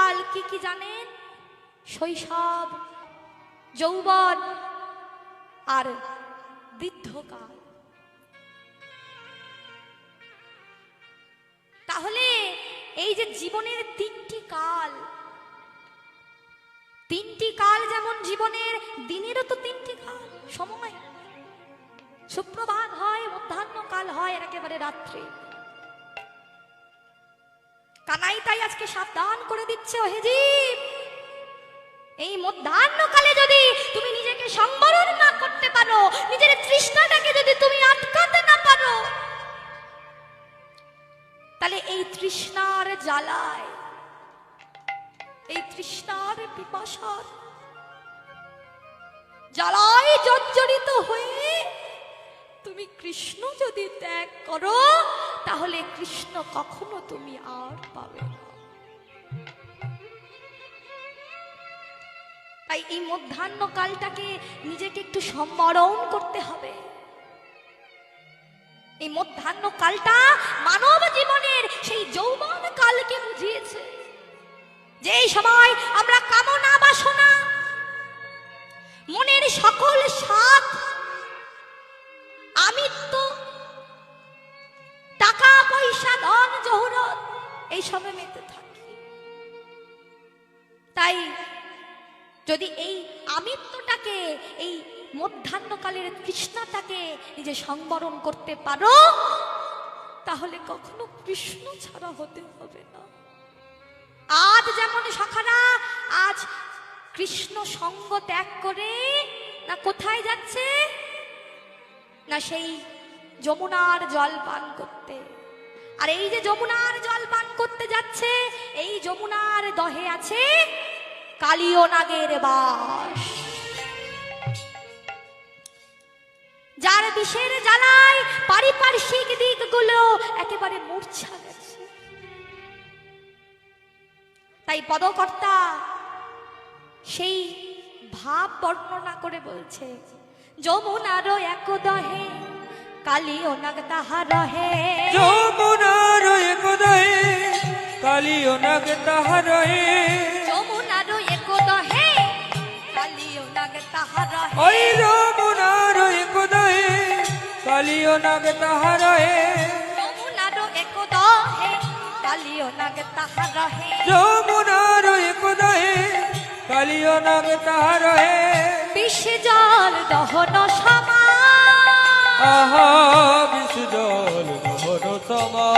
কাল কি কি জানেন? শৈশব, যৌবন আর বৃদ্ধকাল। তাহলে এই যে জীবনের তিনটি কাল, তিনটি কাল যেমন জীবনের দিনেরও তো তিনটি কাল সময়, সুপ্রভাত হয়, মধ্যাহ্নকাল হয়, আর একেবারে রাত্রে। কানাই তাই আজকে সাবধান করে দিচ্ছে, ও হে জীব, এই মধ্যাহ্নকালে যদি তুমি নিজেকে সংবরণ না করতে পারো, নিজের তৃষ্ণাটাকে যদি তুমি আটকাতে না পারো, তাহলে এই তৃষ্ণার জ্বালায়, এই তৃষ্ণার পিপাসার জ্বালায় জর্জরিত হয়ে তুমি কৃষ্ণ যদি ত্যাগ করো, তাহলে কৃষ্ণ কখনো তুমি আর পাবে না। তাই এই মধ্যাহ্নকালটাকে নিজেকে একটু সম্বরণ করতে হবে। এই মধ্যাহ্নকালটা মানব জীবনের সেই যৌবন কালকে বুঝিয়েছে, যে এই সময় আমরা কামনা বাসনা, মনের সকল স্বাদ, আমিত্ব, টাকা পয়সা, ধন জহরত, এই সময় মেতে থাকি। তাই যদি এই আমিত্বটাকে, এই মধ্যাহ্নকালের তৃষ্ণাটাকে নিজে সংবরণ করতে পারো, তাহলে কখনো কৃষ্ণ ছাড়া হতে হবে না। আজ যেমন সখারা আজ কৃষ্ণ সঙ্গ ত্যাগ করে না কোথায় যাচ্ছে? না সেই যমুনার জল পান করতে। আর এই যে যমুনার জল পান করতে যাচ্ছে, এই যমুনার দহে আছে কালীয় নাগের বাস, যার বিষের জ্বালায় পারিপার্শ্বিক দিকগুলো একেবারে মূর্ছা গেছে। তাই পদকর্তা সেই ভাব বর্ণনা করে বলছে, যমুনার এক দহে কালীয় নাগ তাহা রহে, যমুনার এক দহে কালীয় নাগ তাহা রহে, যমুনার এক দহে কালীয় নাগ তাহা রহে, ওই যমুনার এক দহে কালীয় নাগ তাহা রহে, যমুনার এক দহে কালীয় নাগ তাহা রহে, যমুনার এক দহে কালীয় নাগ তাহা রহে, বিষ জল দহন সমা, আহা বিষ জল দহন সমা,